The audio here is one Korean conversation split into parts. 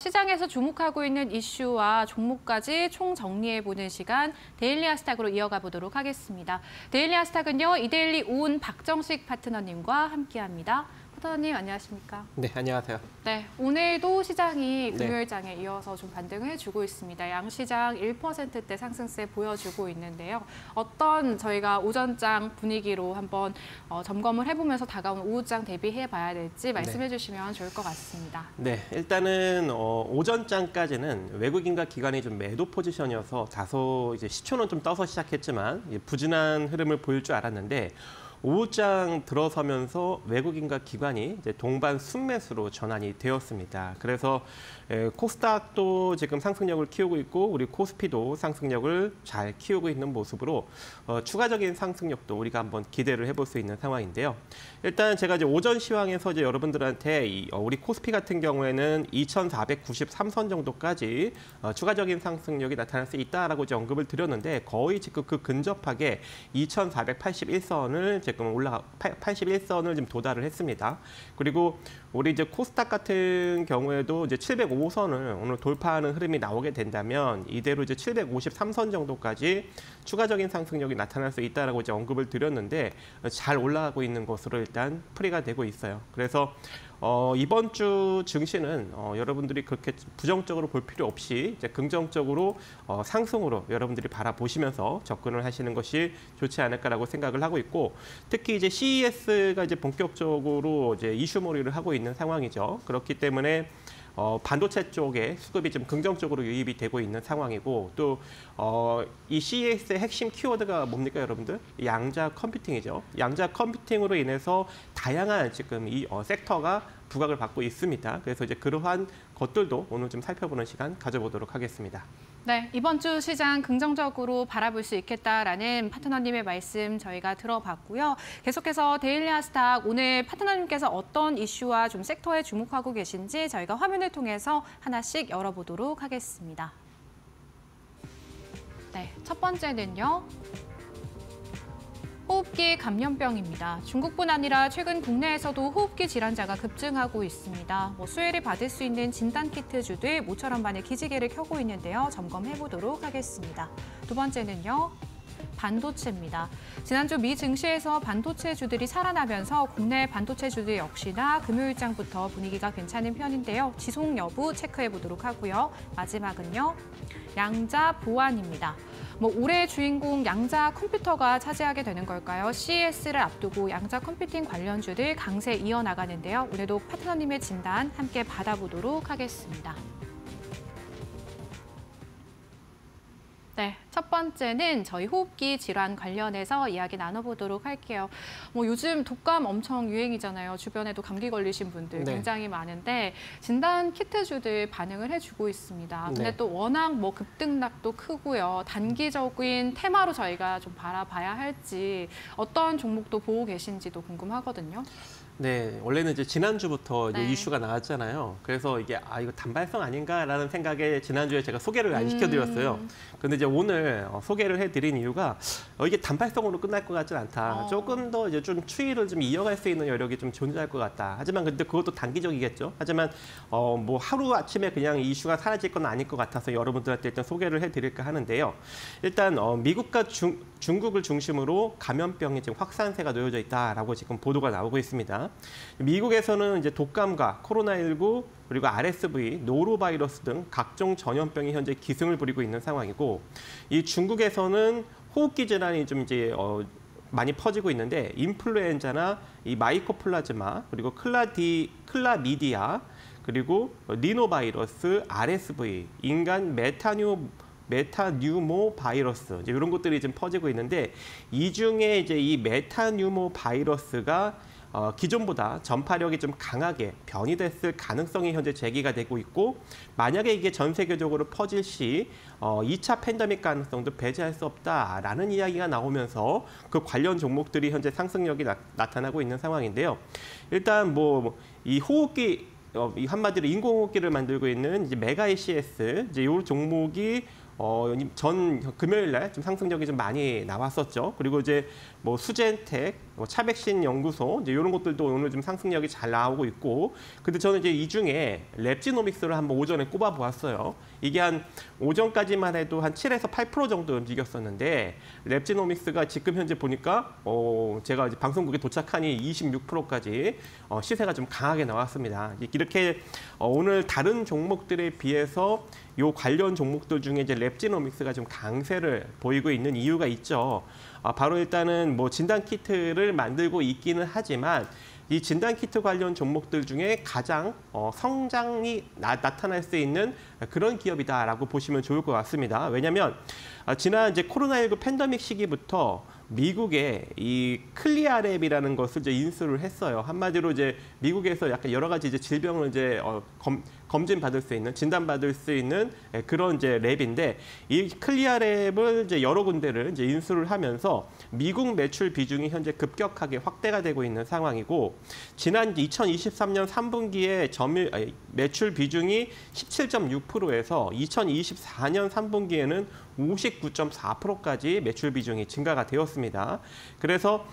시장에서 주목하고 있는 이슈와 종목까지 총정리해보는 시간 데일리 아스탁으로 이어가 보도록 하겠습니다. 데일리 아스탁은요, 이데일리 오은 박정식 파트너님과 함께합니다. 파트너님 안녕하십니까? 네, 안녕하세요. 네, 오늘도 시장이 금요일장에 이어서 좀 반등을 해주고 있습니다. 양시장 1%대 상승세 보여주고 있는데요. 어떤 저희가 오전장 분위기로 한번 점검을 해보면서 다가온 오후장 대비해봐야 될지 말씀해 주시면 좋을 것 같습니다. 네, 일단은 오전장까지는 외국인과 기관이 좀 매도 포지션이어서 다소 이제 시초는 좀 떠서 시작했지만 부진한 흐름을 보일 줄 알았는데 오후장 들어서면서 외국인과 기관이 이제 동반 순매수로 전환이 되었습니다. 그래서 코스닥도 지금 상승력을 키우고 있고 우리 코스피도 상승력을 잘 키우고 있는 모습으로 추가적인 상승력도 우리가 한번 기대를 해볼 수 있는 상황인데요. 일단 제가 이제 오전 시황에서 이제 여러분들한테 우리 코스피 같은 경우에는 2,493선 정도까지 추가적인 상승력이 나타날 수 있다라고 이제 언급을 드렸는데 거의 지금 그 근접하게 2,481선을 지금 81선을 지금 도달을 했습니다. 그리고 우리 이제 코스닥 같은 경우에도 이제 705선을 오늘 돌파하는 흐름이 나오게 된다면 이대로 이제 753선 정도까지 추가적인 상승력이 나타날 수 있다라고 이제 언급을 드렸는데 잘 올라가고 있는 것으로 일단 풀이가 되고 있어요. 그래서 이번 주 증시는 여러분들이 그렇게 부정적으로 볼 필요 없이 이제 긍정적으로 상승으로 여러분들이 바라보시면서 접근을 하시는 것이 좋지 않을까라고 생각을 하고 있고 특히 이제 CES가 이제 본격적으로 이제 이슈몰이를 하고 있는 상황이죠. 그렇기 때문에 반도체 쪽에 수급이 좀 긍정적으로 유입이 되고 있는 상황이고 또 이 CES의 핵심 키워드가 뭡니까 여러분들? 양자 컴퓨팅이죠. 양자 컴퓨팅으로 인해서 다양한 지금 이 섹터가 부각을 받고 있습니다. 그래서 이제 그러한 것들도 오늘 좀 살펴보는 시간 가져보도록 하겠습니다. 네, 이번 주 시장 긍정적으로 바라볼 수 있겠다라는 파트너님의 말씀 저희가 들어봤고요. 계속해서 데일리 아스탁 오늘 파트너님께서 어떤 이슈와 좀 섹터에 주목하고 계신지 저희가 화면을 통해서 하나씩 열어보도록 하겠습니다. 네, 첫 번째는요. 호흡기 감염병입니다. 중국뿐 아니라 최근 국내에서도 호흡기 질환자가 급증하고 있습니다. 수혜를 받을 수 있는 진단키트주들 모처럼 반의 기지개를 켜고 있는데요. 점검해보도록 하겠습니다. 두 번째는요. 반도체입니다. 지난주 미 증시에서 반도체주들이 살아나면서 국내 반도체주들 역시나 금요일장부터 분위기가 괜찮은 편인데요. 지속 여부 체크해보도록 하고요. 마지막은요. 양자 보안입니다. 올해의 주인공 양자 컴퓨터가 차지하게 되는 걸까요? CES를 앞두고 양자 컴퓨팅 관련주들 강세 이어나가는데요. 오늘도 파트너님의 진단 함께 받아보도록 하겠습니다. 네, 첫 번째는 저희 호흡기 질환 관련해서 이야기 나눠보도록 할게요. 요즘 독감 엄청 유행이잖아요. 주변에도 감기 걸리신 분들 굉장히 많은데 진단 키트주들 반응을 해주고 있습니다. 근데 또 워낙 급등락도 크고요. 단기적인 테마로 저희가 좀 바라봐야 할지 어떤 종목도 보고 계신지도 궁금하거든요. 네, 원래는 이제 지난주부터 이제 이슈가 나왔잖아요. 그래서 이게 이거 단발성 아닌가라는 생각에 지난주에 제가 소개를 안 시켜드렸어요. 근데 이제 오늘 소개를 해드린 이유가 이게 단발성으로 끝날 것 같진 않다. 조금 더 이제 좀 추이를 좀 이어갈 수 있는 여력이 좀 존재할 것 같다. 하지만 근데 그것도 단기적이겠죠. 하지만 하루 아침에 그냥 이슈가 사라질 건 아닐 것 같아서 여러분들한테 일단 소개를 해드릴까 하는데요. 일단 미국과 중국을 중심으로 감염병이 지금 확산세가 놓여져 있다라고 지금 보도가 나오고 있습니다. 미국에서는 이제 독감과 코로나19 그리고 RSV, 노로바이러스 등 각종 전염병이 현재 기승을 부리고 있는 상황이고 이 중국에서는 호흡기 질환이 좀 이제 많이 퍼지고 있는데 인플루엔자나 이 마이코플라즈마 그리고 클라미디아 그리고 리노바이러스, RSV, 인간 메타뉴모 바이러스 이런 것들이 지금 퍼지고 있는데 이 중에 이제 이 메타뉴모 바이러스가 기존보다 전파력이 좀 강하게 변이됐을 가능성이 현재 제기가 되고 있고 만약에 이게 전 세계적으로 퍼질 시 2차 팬데믹 가능성도 배제할 수 없다라는 이야기가 나오면서 그 관련 종목들이 현재 상승력이 나타나고 있는 상황인데요. 일단 이 호흡기 한마디로 인공호흡기를 만들고 있는 이제 메가ECS 이제 이 종목이 전 금요일 날 좀 상승력이 좀 많이 나왔었죠. 그리고 이제 수젠텍 차백신 연구소 이제 이런 것들도 오늘 좀 상승력이 잘 나오고 있고, 근데 저는 이제 이 중에 랩지노믹스를 한번 오전에 꼽아 보았어요. 이게 한 오전까지만 해도 한 7에서 8% 정도 움직였었는데 랩지노믹스가 지금 현재 보니까 제가 이제 방송국에 도착하니 26%까지 시세가 좀 강하게 나왔습니다. 이렇게 오늘 다른 종목들에 비해서 요 관련 종목들 중에 이제 랩지노믹스가 좀 강세를 보이고 있는 이유가 있죠. 바로 일단은 뭐 진단 키트를 만들고 있기는 하지만 이 진단 키트 관련 종목들 중에 가장 성장이 나타날 수 있는 그런 기업이다라고 보시면 좋을 것 같습니다. 왜냐하면 지난 이제 코로나19 팬데믹 시기부터 미국의 이 클리아랩이라는 것을 이제 인수를 했어요. 한마디로 이제 미국에서 약간 여러 가지 이제 질병을 이제 검진 받을 수 있는, 진단 받을 수 있는 그런 이제 랩인데, 이 클리아랩을 이제 여러 군데를 이제 인수를 하면서 미국 매출 비중이 현재 급격하게 확대가 되고 있는 상황이고, 지난 2023년 3분기에 매출 비중이 17.6%에서 2024년 3분기에는 59.4%까지 매출 비중이 증가가 되었습니다. 그래서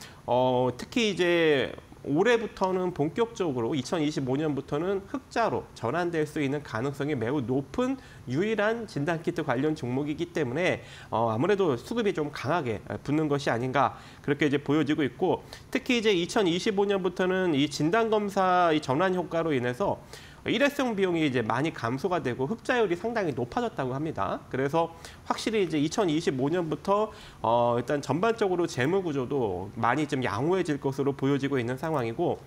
특히 이제 올해부터는 본격적으로 2025년부터는 흑자로 전환될 수 있는 가능성이 매우 높은 유일한 진단키트 관련 종목이기 때문에 아무래도 수급이 좀 강하게 붙는 것이 아닌가 그렇게 이제 보여지고 있고, 특히 이제 2025년부터는 이 진단검사 이 전환 효과로 인해서 일회성 비용이 이제 많이 감소가 되고 흑자율이 상당히 높아졌다고 합니다. 그래서 확실히 이제 2025년부터 일단 전반적으로 재무 구조도 많이 좀 양호해질 것으로 보여지고 있는 상황이고,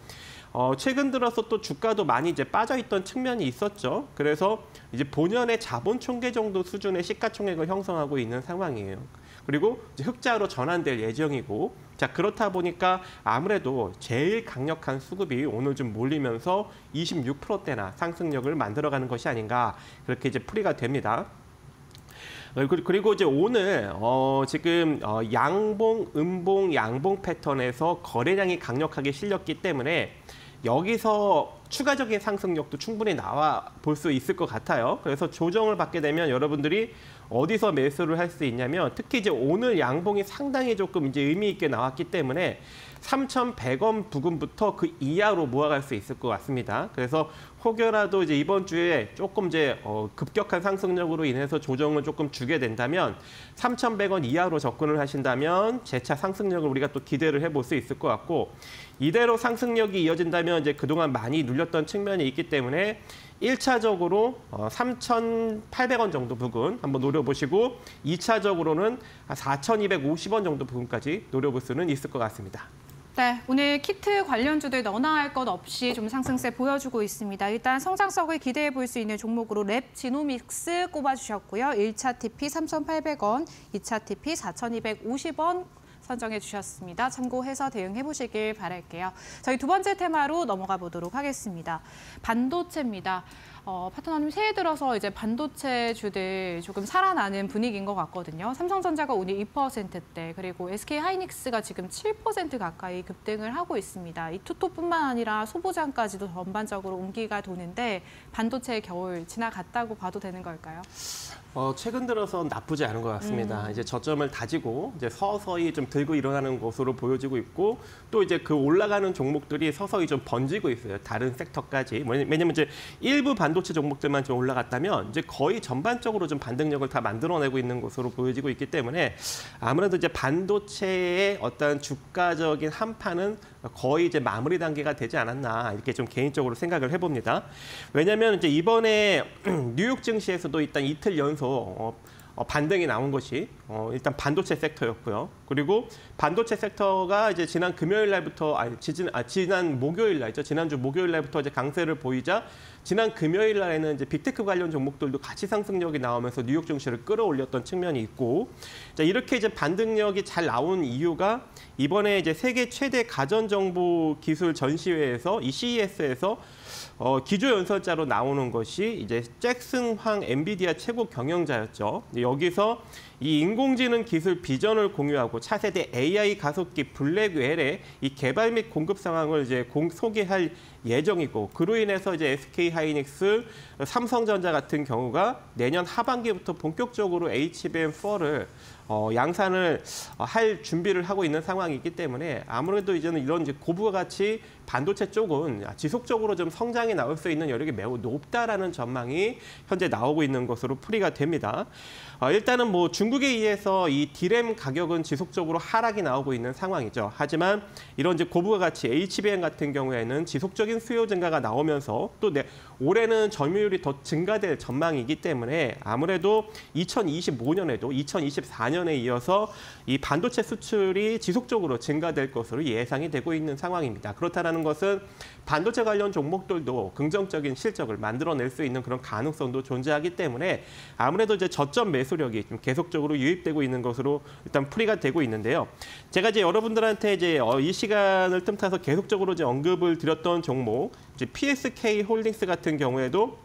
최근 들어서 또 주가도 많이 이제 빠져있던 측면이 있었죠. 그래서 이제 본연의 자본 총계 정도 수준의 시가총액을 형성하고 있는 상황이에요. 그리고 이제 흑자로 전환될 예정이고, 자 그렇다 보니까 아무래도 제일 강력한 수급이 오늘 좀 몰리면서 26%대나 상승력을 만들어가는 것이 아닌가 그렇게 이제 풀이가 됩니다. 그리고 이제 오늘 지금 양봉, 음봉, 양봉 패턴에서 거래량이 강력하게 실렸기 때문에 여기서 추가적인 상승력도 충분히 나와 볼 수 있을 것 같아요. 그래서 조정을 받게 되면 여러분들이 어디서 매수를 할 수 있냐면, 특히 이제 오늘 양봉이 상당히 조금 이제 의미 있게 나왔기 때문에 3,100원 부근부터 그 이하로 모아갈 수 있을 것 같습니다. 그래서 혹여라도 이제 이번 주에 조금 이제 급격한 상승력으로 인해서 조정을 조금 주게 된다면 3,100원 이하로 접근을 하신다면 재차 상승력을 우리가 또 기대를 해볼 수 있을 것 같고, 이대로 상승력이 이어진다면 이제 그동안 많이 눌렸던 측면이 있기 때문에 1차적으로 3,800원 정도 부근 한번 노려보시고, 2차적으로는 4,250원 정도 부근까지 노려볼 수는 있을 것 같습니다. 네, 오늘 키트 관련주들 너나 할 것 없이 좀 상승세 보여주고 있습니다. 일단 성장성을 기대해 볼 수 있는 종목으로 랩지노믹스 꼽아주셨고요. 1차 TP 3,800원, 2차 TP 4,250원 선정해 주셨습니다. 참고해서 대응해 보시길 바랄게요. 저희 두 번째 테마로 넘어가 보도록 하겠습니다. 반도체입니다. 파트너님 새해 들어서 이제 반도체주들 조금 살아나는 분위기인 것 같거든요. 삼성전자가 오늘 2%대, 그리고 SK하이닉스가 지금 7% 가까이 급등을 하고 있습니다. 이 투톱뿐만 아니라 소보장까지도 전반적으로 온기가 도는데 반도체의 겨울 지나갔다고 봐도 되는 걸까요? 최근 들어서 나쁘지 않은 것 같습니다. 이제 저점을 다지고 이제 서서히 좀 들고 일어나는 것으로 보여지고 있고, 또 이제 그 올라가는 종목들이 서서히 좀 번지고 있어요. 다른 섹터까지. 왜냐면 이제 일부 반도체 종목들만 좀 올라갔다면 이제 거의 전반적으로 좀 반등력을 다 만들어내고 있는 것으로 보여지고 있기 때문에 아무래도 이제 반도체의 어떤 주가적인 한판은 거의 이제 마무리 단계가 되지 않았나 이렇게 좀 개인적으로 생각을 해봅니다. 왜냐하면 이제 이번에 뉴욕 증시에서도 일단 이틀 연속 반등이 나온 것이 일단 반도체 섹터였고요. 그리고 반도체 섹터가 이제 지난 금요일 날부터 지난 목요일 날죠. 지난주 목요일 날부터 이제 강세를 보이자 지난 금요일 날에는 이제 빅테크 관련 종목들도 같이 상승력이 나오면서 뉴욕 증시를 끌어올렸던 측면이 있고, 자, 이렇게 이제 반등력이 잘 나온 이유가 이번에 이제 세계 최대 가전정보 기술 전시회에서 이 CES에서 기조연설자로 나오는 것이 이제 잭슨 황 엔비디아 최고 경영자였죠. 여기서 이 인공지능 기술 비전을 공유하고 차세대 AI 가속기 블랙웰의 이 개발 및 공급 상황을 이제 소개할 예정이고 그로 인해서 이제 SK 하이닉스, 삼성전자 같은 경우가 내년 하반기부터 본격적으로 HBM4를 양산을 할 준비를 하고 있는 상황이기 때문에 아무래도 이제는 이런 이제 고부가 같이 반도체 쪽은 지속적으로 좀 성장이 나올 수 있는 여력이 매우 높다라는 전망이 현재 나오고 있는 것으로 풀이가 됩니다. 일단은 뭐 중국에 의해서 이 D램 가격은 지속적으로 하락이 나오고 있는 상황이죠. 하지만 이런 이제 고부가 같이 HBM 같은 경우에는 지속적인 수요 증가가 나오면서 또 올해는 점유율이 더 증가될 전망이기 때문에 아무래도 2025년에도 2024년에 이어서 이 반도체 수출이 지속적으로 증가될 것으로 예상이 되고 있는 상황입니다. 그렇다는 것은 반도체 관련 종목들도 긍정적인 실적을 만들어낼 수 있는 그런 가능성도 존재하기 때문에 아무래도 이제 저점 매수력이 좀 계속적으로 유입되고 있는 것으로 일단 풀이가 되고 있는데요. 제가 이제 여러분들한테 이제 이 시간을 틈타서 계속적으로 이제 언급을 드렸던 종목, 이제 PSK 홀딩스 같은 경우에도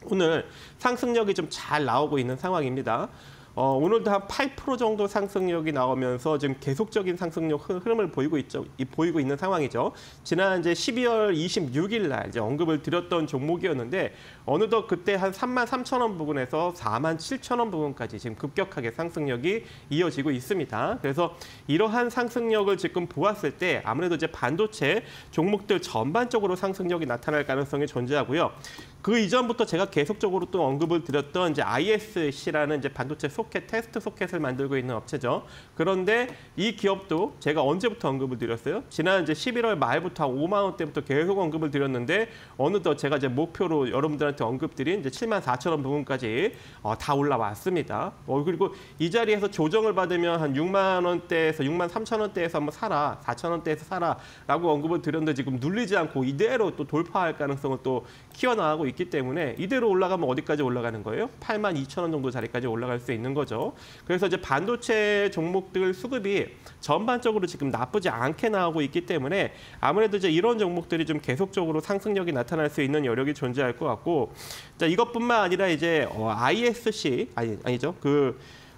오늘 상승력이 좀 잘 나오고 있는 상황입니다. 오늘도 한 8% 정도 상승력이 나오면서 지금 계속적인 상승력 흐름을 보이고 있는 상황이죠. 지난 이제 12월 26일 날 이제 언급을 드렸던 종목이었는데 어느덧 그때 한 33,000원 부근에서 47,000원 부근까지 지금 급격하게 상승력이 이어지고 있습니다. 그래서 이러한 상승력을 지금 보았을 때 아무래도 이제 반도체 종목들 전반적으로 상승력이 나타날 가능성이 존재하고요. 그 이전부터 제가 계속적으로 또 언급을 드렸던 이제 ISC라는 이제 반도체 소켓, 테스트 소켓을 만들고 있는 업체죠. 그런데 이 기업도 제가 언제부터 언급을 드렸어요? 지난 이제 11월 말부터 5만 원대부터 계속 언급을 드렸는데 어느덧 제가 이제 목표로 여러분들한테 언급드린 이제 74,000원 부분까지 다 올라왔습니다. 그리고 이 자리에서 조정을 받으면 한 6만 원대에서 6만 3천 원대에서 한번 사라, 4천 원대에서 사라라고 언급을 드렸는데 지금 눌리지 않고 이대로 또 돌파할 가능성을 또 키워나가고 있기 때문에 이대로 올라가면 어디까지 올라가는 거예요? 82,000원 정도 자리까지 올라갈 수 있는 거죠. 그래서 이제 반도체 종목들 수급이 전반적으로 지금 나쁘지 않게 나오고 있기 때문에 아무래도 이제 이런 종목들이 좀 계속적으로 상승력이 나타날 수 있는 여력이 존재할 것 같고, 자 이것뿐만 아니라 이제 ISC 아니죠?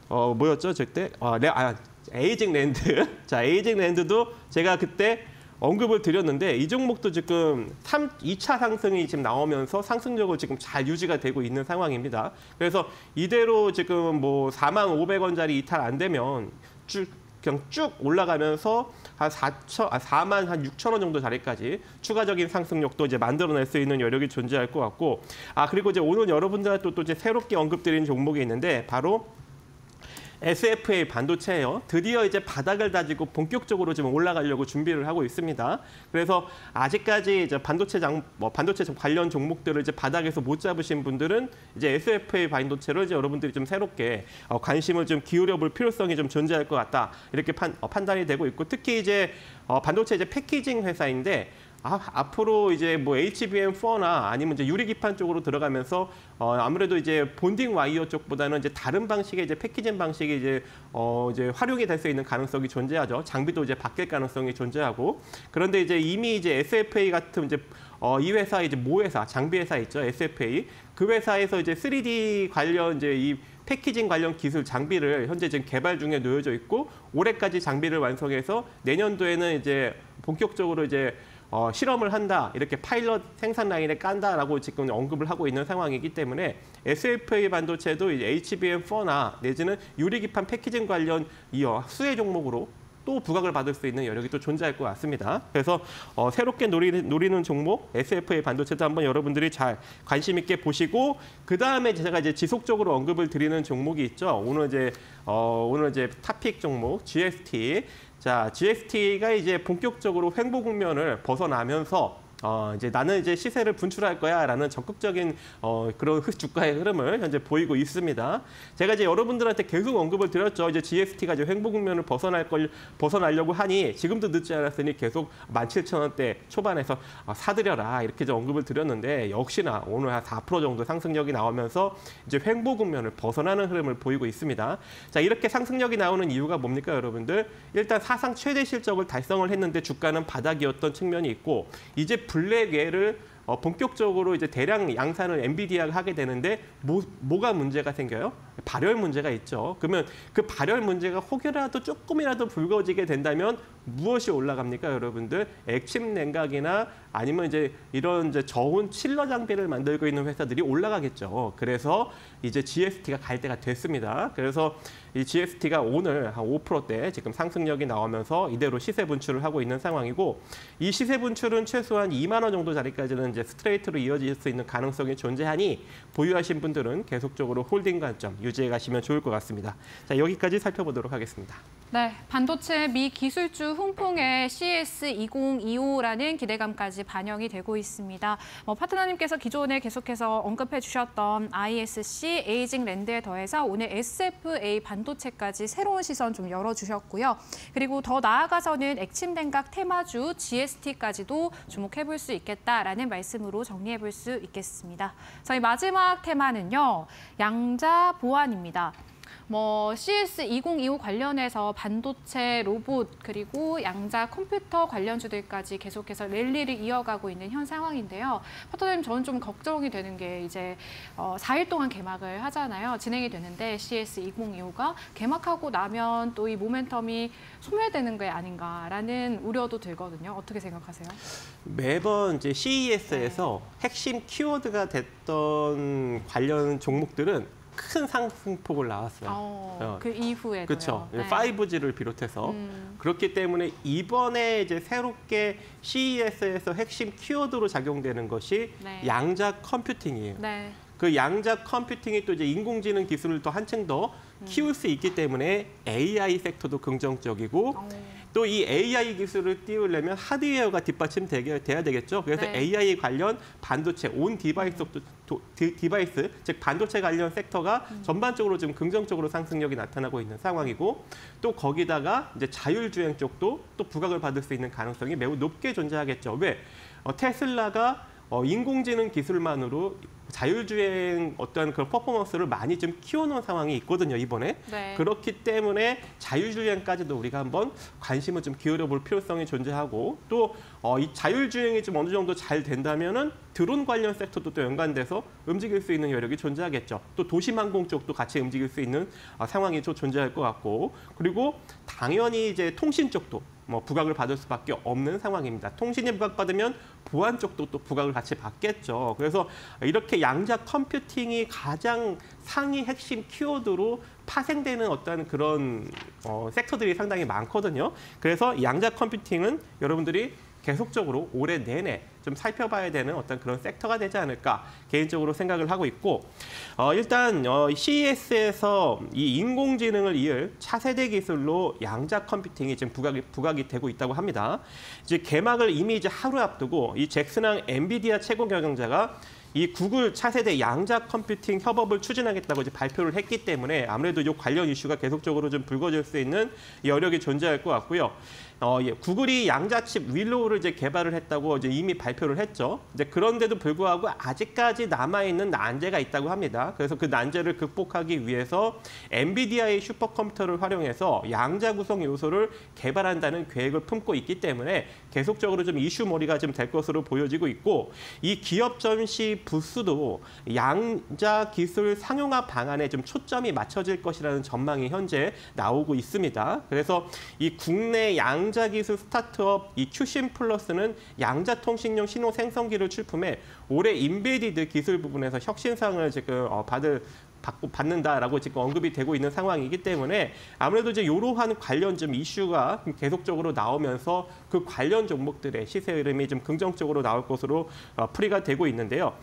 뭐였죠? 그때 에이징 랜드. 자 에이징 랜드도 제가 그때 언급을 드렸는데 이 종목도 지금 2차 상승이 지금 나오면서 상승력을 지금 잘 유지가 되고 있는 상황입니다. 그래서 이대로 지금 뭐 45,500원짜리 이탈 안 되면 그냥 쭉 올라가면서 한 4만 한 6천 원 정도 자리까지 추가적인 상승력도 이제 만들어낼 수 있는 여력이 존재할 것 같고, 그리고 이제 오늘 여러분들한테 또 이제 새롭게 언급드린 종목이 있는데 바로 SFA 반도체예요. 드디어 이제 바닥을 다지고 본격적으로 지금 올라가려고 준비를 하고 있습니다. 그래서 아직까지 이제 반도체 관련 종목들을 이제 바닥에서 못 잡으신 분들은 이제 SFA 반도체로 이제 여러분들이 좀 새롭게 관심을 좀 기울여 볼 필요성이 좀 존재할 것 같다. 이렇게 판단이 되고 있고, 특히 이제 반도체 이제 패키징 회사인데 앞으로 이제 뭐 HBM4나 아니면 이제 유리기판 쪽으로 들어가면서 아무래도 이제 본딩 와이어 쪽보다는 이제 다른 방식의 이제 패키징 방식이 이제 활용이 될 수 있는 가능성이 존재하죠. 장비도 이제 바뀔 가능성이 존재하고, 그런데 이제 이미 이제 SFA 같은 이제 이 회사 이제 모회사 장비 회사 있죠, SFA. 그 회사에서 이제 3D 관련 이제 이 패키징 관련 기술 장비를 현재 지금 개발 중에 놓여져 있고, 올해까지 장비를 완성해서 내년도에는 이제 본격적으로 이제 실험을 한다, 이렇게 파일럿 생산 라인에 깐다라고 지금 언급을 하고 있는 상황이기 때문에 SFA 반도체도 이제 HBM4나 내지는 유리기판 패키징 관련 수혜 종목으로 또 부각을 받을 수 있는 여력이 또 존재할 것 같습니다. 그래서 새롭게 노리는 종목 SFA 반도체도 한번 여러분들이 잘 관심 있게 보시고, 그 다음에 제가 이제 지속적으로 언급을 드리는 종목이 있죠. 오늘 이제 탑픽 종목 GST. 자, GST가 이제 본격적으로 횡보 국면을 벗어나면서 이제 나는 이제 시세를 분출할 거야라는 적극적인 그런 주가의 흐름을 현재 보이고 있습니다. 제가 이제 여러분들한테 계속 언급을 드렸죠. 이제 GST가 이제 횡보 국면을 벗어나려고 하니 지금도 늦지 않았으니 계속 17,000원대 초반에서 사들여라, 이렇게 좀 언급을 드렸는데 역시나 오늘 한 4% 정도 상승력이 나오면서 이제 횡보 국면을 벗어나는 흐름을 보이고 있습니다. 자, 이렇게 상승력이 나오는 이유가 뭡니까, 여러분들? 일단 사상 최대 실적을 달성을 했는데 주가는 바닥이었던 측면이 있고, 이제 블랙웨어를 본격적으로 이제 대량 양산을 엔비디아가 하게 되는데 뭐가 문제가 생겨요? 발열 문제가 있죠. 그러면 그 발열 문제가 혹여라도 조금이라도 불거지게 된다면 무엇이 올라갑니까, 여러분들? 액침 냉각이나 아니면 이제 이런 이제 저온 칠러 장비를 만들고 있는 회사들이 올라가겠죠. 그래서 이제 GST가 갈 때가 됐습니다. 그래서 이 GST가 오늘 한 5%대 지금 상승력이 나오면서 이대로 시세 분출을 하고 있는 상황이고, 이 시세 분출은 최소한 2만 원 정도 자리까지는 이제 스트레이트로 이어질 수 있는 가능성이 존재하니 보유하신 분들은 계속적으로 홀딩 관점 유지해 가시면 좋을 것 같습니다. 자, 여기까지 살펴보도록 하겠습니다. 네, 반도체 미 기술주 훈풍에 CS2025라는 기대감까지 반영이 되고 있습니다. 파트너님께서 기존에 계속해서 언급해 주셨던 ISC, 에이징 랜드에 더해서 오늘 SFA 반도체까지 새로운 시선 좀 열어주셨고요. 그리고 더 나아가서는 액침 냉각 테마주 GST까지도 주목해 볼 수 있겠다라는 말씀으로 정리해 볼 수 있겠습니다. 저희 마지막 테마는요, 양자 보안입니다. CS2025 관련해서 반도체, 로봇, 그리고 양자 컴퓨터 관련주들까지 계속해서 랠리를 이어가고 있는 현 상황인데요. 파트너님, 저는 좀 걱정이 되는 게 이제 4일 동안 개막을 하잖아요. 진행이 되는데 CS2025가 개막하고 나면 또 이 모멘텀이 소멸되는 게 아닌가라는 우려도 들거든요. 어떻게 생각하세요? 매번 이제 CES에서 핵심 키워드가 됐던 관련 종목들은 큰 상승폭을 나왔어요. 그 이후에도요. 그렇죠. 네. 5G를 비롯해서 그렇기 때문에 이번에 이제 새롭게 CES에서 핵심 키워드로 작용되는 것이 네. 양자 컴퓨팅이에요. 네. 그 양자 컴퓨팅이 또 이제 인공지능 기술을 또 한층 더 키울 수 있기 때문에 AI 섹터도 긍정적이고 또 이 AI 기술을 띄우려면 하드웨어가 뒷받침돼야 되겠죠. 그래서 네. AI 관련 반도체, 온 디바이스, 디바이스, 즉 반도체 관련 섹터가 전반적으로 지금 긍정적으로 상승력이 나타나고 있는 상황이고, 또 거기다가 이제 자율주행 쪽도 또 부각을 받을 수 있는 가능성이 매우 높게 존재하겠죠. 왜? 테슬라가 인공지능 기술만으로 자율주행 어떤 그런 퍼포먼스를 많이 좀 키워놓은 상황이 있거든요, 이번에. 네. 그렇기 때문에 자율주행까지도 우리가 한번 관심을 좀 기울여 볼 필요성이 존재하고, 또 이 자율주행이 좀 어느 정도 잘 된다면은 드론 관련 섹터도 또 연관돼서 움직일 수 있는 여력이 존재하겠죠. 또 도심항공 쪽도 같이 움직일 수 있는 상황이 좀 존재할 것 같고, 그리고 당연히 이제 통신 쪽도 부각을 받을 수밖에 없는 상황입니다. 통신이 부각받으면 보안 쪽도 또 부각을 같이 받겠죠. 그래서 이렇게 양자 컴퓨팅이 가장 상위 핵심 키워드로 파생되는 어떤 그런 섹터들이 상당히 많거든요. 그래서 양자 컴퓨팅은 여러분들이 계속적으로 올해 내내 좀 살펴봐야 되는 어떤 그런 섹터가 되지 않을까 개인적으로 생각을 하고 있고, 일단 CES에서 이 인공지능을 이을 차세대 기술로 양자 컴퓨팅이 지금 부각이 되고 있다고 합니다. 이제 개막을 이미 이제 하루 앞두고 이 잭슨왕 엔비디아 최고 경영자가 이 구글 차세대 양자 컴퓨팅 협업을 추진하겠다고 이제 발표를 했기 때문에 아무래도 이 관련 이슈가 계속적으로 좀 불거질 수 있는 여력이 존재할 것 같고요. 구글이 양자칩 윌로우를 이제 개발을 했다고 이제 이미 발표를 했죠. 이제 그런데도 불구하고 아직까지 남아있는 난제가 있다고 합니다. 그래서 그 난제를 극복하기 위해서 엔비디아의 슈퍼컴퓨터를 활용해서 양자 구성 요소를 개발한다는 계획을 품고 있기 때문에 계속적으로 좀 이슈머리가 좀 될 것으로 보여지고 있고, 이 기업 전시 부스도 양자 기술 상용화 방안에 좀 초점이 맞춰질 것이라는 전망이 현재 나오고 있습니다. 그래서 이 국내 양자 기술 스타트업 이 큐신 플러스는 양자 통신용 신호 생성기를 출품해 올해 인베디드 기술 부분에서 혁신상을 지금 받는다라고 지금 언급이 되고 있는 상황이기 때문에 아무래도 이제 이러한 관련 좀 이슈가 계속적으로 나오면서 그 관련 종목들의 시세 흐름이 좀 긍정적으로 나올 것으로 풀이가 되고 있는데요.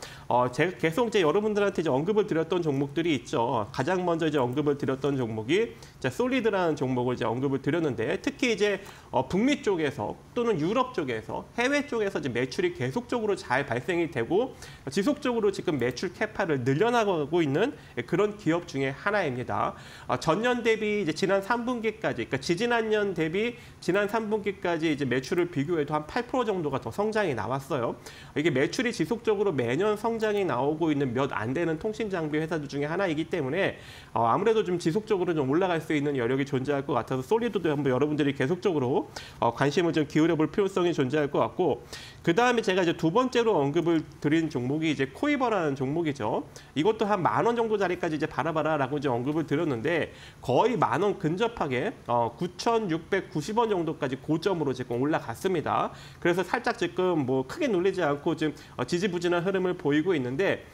제가 계속 이제 여러분들한테 이제 언급을 드렸던 종목들이 있죠. 가장 먼저 이제 언급을 드렸던 종목이 이제 솔리드라는 종목을 이제 언급을 드렸는데, 특히 이제 북미 쪽에서 또는 유럽 쪽에서 해외 쪽에서 이제 매출이 계속적으로 잘 발생이 되고 지속적으로 지금 매출 캐파를 늘려나가고 있는 그런 기업 중에 하나입니다. 전년 대비 이제 지난 3분기까지, 그러니까 지지난년 대비 지난 3분기까지 이제 매출을 비교해도 한 8% 정도가 더 성장이 나왔어요. 이게 매출이 지속적으로 매년 성장이 나오고 있는 몇 안 되는 통신 장비 회사들 중에 하나이기 때문에 아무래도 좀 지속적으로 좀 올라갈 수 있는 여력이 존재할 것 같아서 솔리드도 한번 여러분들이 계속적으로 관심을 좀 기울여 볼 필요성이 존재할 것 같고, 그다음에 제가 이제 두 번째로 언급을 드린 종목이 이제 코이버라는 종목이죠. 이것도 한 10,000원 정도 자리까지 이제 바라봐라라고 이제 언급을 드렸는데 거의 10,000원 근접하게 9,690원 정도까지 고점으로 지금 올라갔습니다. 그래서 살짝 지금 뭐 크게 눌리지 않고 지금 지지부진한 흐름을 보이고 있는데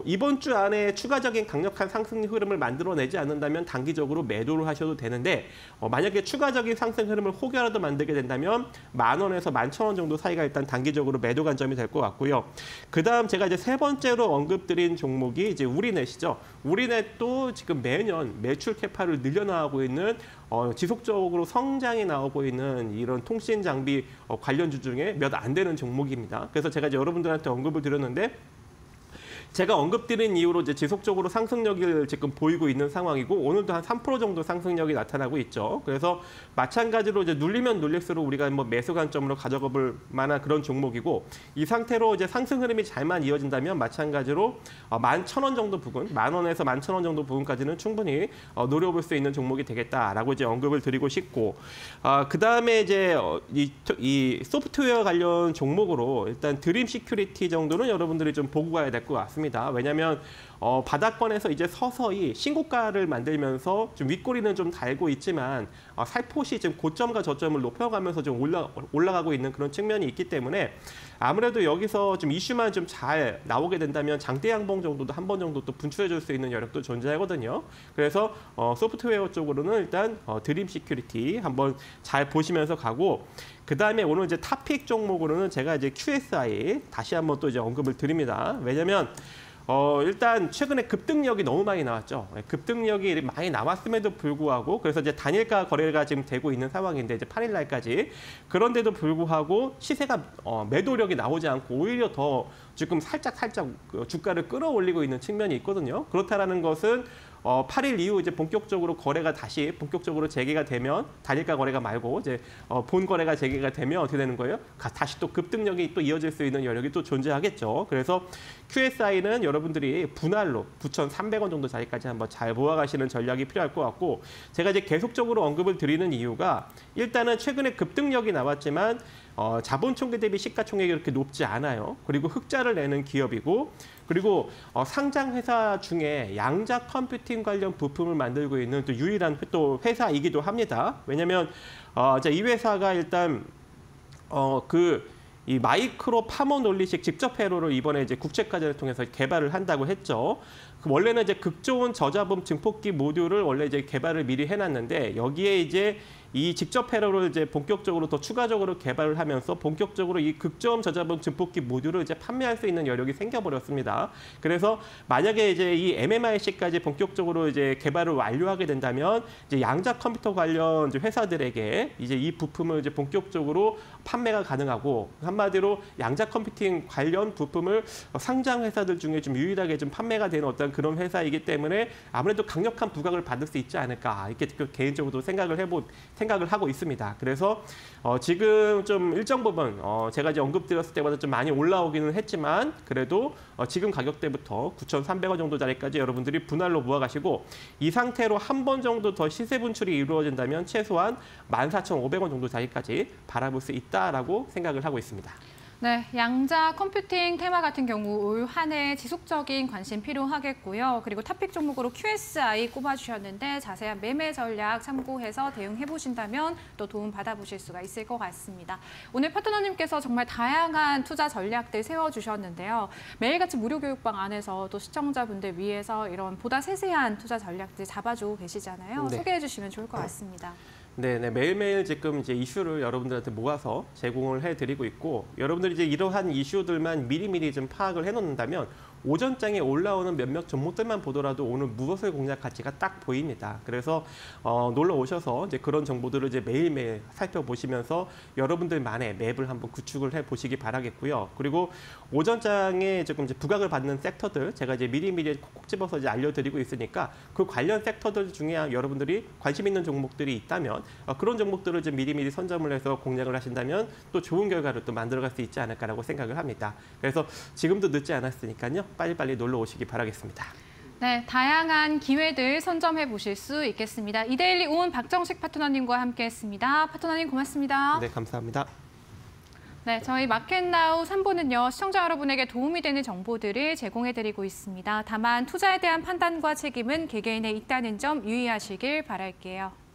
이번 주 안에 추가적인 강력한 상승 흐름을 만들어내지 않는다면 단기적으로 매도를 하셔도 되는데 만약에 추가적인 상승 흐름을 혹여라도 만들게 된다면 10,000원에서 11,000원 정도 사이가 일단 단기적으로 매도 관점이 될 것 같고요. 그다음 제가 이제 세 번째로 언급드린 종목이 이제 우리넷이죠. 우리넷도 지금 매년 매출 캐파를 늘려나가고 있는 지속적으로 성장이 나오고 있는 이런 통신 장비 관련주 중에 몇 안 되는 종목입니다. 그래서 제가 이제 여러분들한테 언급을 드렸는데 제가 언급드린 이후로 이제 지속적으로 상승력을 지금 보이고 있는 상황이고 오늘도 한 3% 정도 상승력이 나타나고 있죠. 그래서 마찬가지로 이제 눌리면 눌릴수록 우리가 뭐 매수 관점으로 가져가 볼 만한 그런 종목이고 이 상태로 이제 상승 흐름이 잘만 이어진다면 마찬가지로 11,000원 정도 부근, 10,000원에서 11,000원 정도 부근까지는 충분히 노려볼 수 있는 종목이 되겠다라고 이제 언급을 드리고 싶고 그다음에 이제 이 소프트웨어 관련 종목으로 일단 드림 시큐리티 정도는 여러분들이 좀 보고 가야 될 것 같습니다. 왜냐하면 바닥권에서 이제 서서히 신고가를 만들면서 좀 윗꼬리는 좀 달고 있지만 살포시 지금 고점과 저점을 높여가면서 좀 올라가고 있는 그런 측면이 있기 때문에 아무래도 여기서 좀 이슈만 좀 잘 나오게 된다면 장대 양봉 정도도 한 번 정도 또 분출해 줄 수 있는 여력도 존재하거든요. 그래서 소프트웨어 쪽으로는 일단 드림 시큐리티 한번 잘 보시면서 가고 그다음에 오늘 이제 탑픽 종목으로는 제가 이제 QSI 다시 한번 또 이제 언급을 드립니다. 왜냐면 일단 최근에 급등력이 너무 많이 나왔죠. 급등력이 많이 나왔음에도 불구하고 그래서 이제 단일가 거래가 지금 되고 있는 상황인데 이제 8일 날까지 그런데도 불구하고 시세가 매도력이 나오지 않고 오히려 더 지금 살짝 주가를 끌어올리고 있는 측면이 있거든요. 그렇다라는 것은 8일 이후 이제 본격적으로 거래가 다시 본격적으로 재개가 되면 단일가 거래가 말고 이제 본 거래가 재개가 되면 어떻게 되는 거예요? 다시 또 급등력이 또 이어질 수 있는 여력이 또 존재하겠죠. 그래서 QSI는 여러분들이 분할로 9,300원 정도 자리까지 한번 잘 모아가시는 전략이 필요할 것 같고 제가 이제 계속적으로 언급을 드리는 이유가 일단은 최근에 급등력이 나왔지만 자본 총계 대비 시가총액이 그렇게 높지 않아요. 그리고 흑자를 내는 기업이고 그리고 상장 회사 중에 양자 컴퓨팅 관련 부품을 만들고 있는 또 유일한 또 회사이기도 합니다. 왜냐하면 이 회사가 일단 이 마이크로 파모 논리식 직접 회로를 이번에 이제 국제과제를 통해서 개발을 한다고 했죠. 원래는 이제 극저온 저자분 증폭기 모듈을 원래 이제 개발을 미리 해놨는데 여기에 이제 이 직접 회로를 이제 본격적으로 더 추가적으로 개발을 하면서 본격적으로 이 극저온 저자분 증폭기 모듈을 이제 판매할 수 있는 여력이 생겨버렸습니다. 그래서 만약에 이제 이 MMIC까지 본격적으로 이제 개발을 완료하게 된다면 이제 양자 컴퓨터 관련 이제 회사들에게 이제 이 부품을 이제 본격적으로 판매가 가능하고 한마디로 양자 컴퓨팅 관련 부품을 상장 회사들 중에 좀 유일하게 좀 판매가 되는 어떤 그런 회사이기 때문에 아무래도 강력한 부각을 받을 수 있지 않을까 이렇게 개인적으로도 생각을 하고 있습니다. 그래서 지금 좀 일정 부분 제가 이제 언급드렸을 때보다 좀 많이 올라오기는 했지만 그래도 지금 가격대부터 9,300원 정도 자리까지 여러분들이 분할로 모아가시고 이 상태로 한 번 정도 더 시세 분출이 이루어진다면 최소한 14,500원 정도 자리까지 바라볼 수 있다라고 생각을 하고 있습니다. 네, 양자 컴퓨팅 테마 같은 경우 올 한 해 지속적인 관심 필요하겠고요. 그리고 탑픽 종목으로 QSI 꼽아주셨는데 자세한 매매 전략 참고해서 대응해보신다면 또 도움 받아보실 수가 있을 것 같습니다. 오늘 파트너님께서 정말 다양한 투자 전략들 세워주셨는데요. 매일같이 무료 교육방 안에서 또 시청자분들 위해서 이런 보다 세세한 투자 전략들 잡아주고 계시잖아요. 네. 소개해 주시면 좋을 것 같습니다. 네, 매일매일 지금 이제 이슈를 여러분들한테 모아서 제공을 해드리고 있고 여러분들이 이제 이러한 이슈들만 미리미리 좀 파악을 해놓는다면 오전장에 올라오는 몇몇 종목들만 보더라도 오늘 무엇을 공략 가치가 딱 보입니다. 그래서 놀러 오셔서 이제 그런 정보들을 이제 매일매일 살펴보시면서 여러분들만의 맵을 한번 구축을 해 보시기 바라겠고요. 그리고 오전장에 조금 이제 부각을 받는 섹터들 제가 이제 미리미리 콕콕 집어서 이제 알려드리고 있으니까 그 관련 섹터들 중에 여러분들이 관심 있는 종목들이 있다면 그런 종목들을 이제 미리미리 선점을 해서 공략을 하신다면 또 좋은 결과를 또 만들어갈 수 있지 않을까라고 생각을 합니다. 그래서 지금도 늦지 않았으니까요. 빨리빨리 놀러 오시기 바라겠습니다. 네, 다양한 기회들 선점해 보실 수 있겠습니다. 이데일리 온 박정식 파트너님과 함께했습니다. 파트너님 고맙습니다. 네, 감사합니다. 네, 저희 마켓나우 3부는요, 시청자 여러분에게 도움이 되는 정보들을 제공해드리고 있습니다. 다만 투자에 대한 판단과 책임은 개개인에 있다는 점 유의하시길 바랄게요.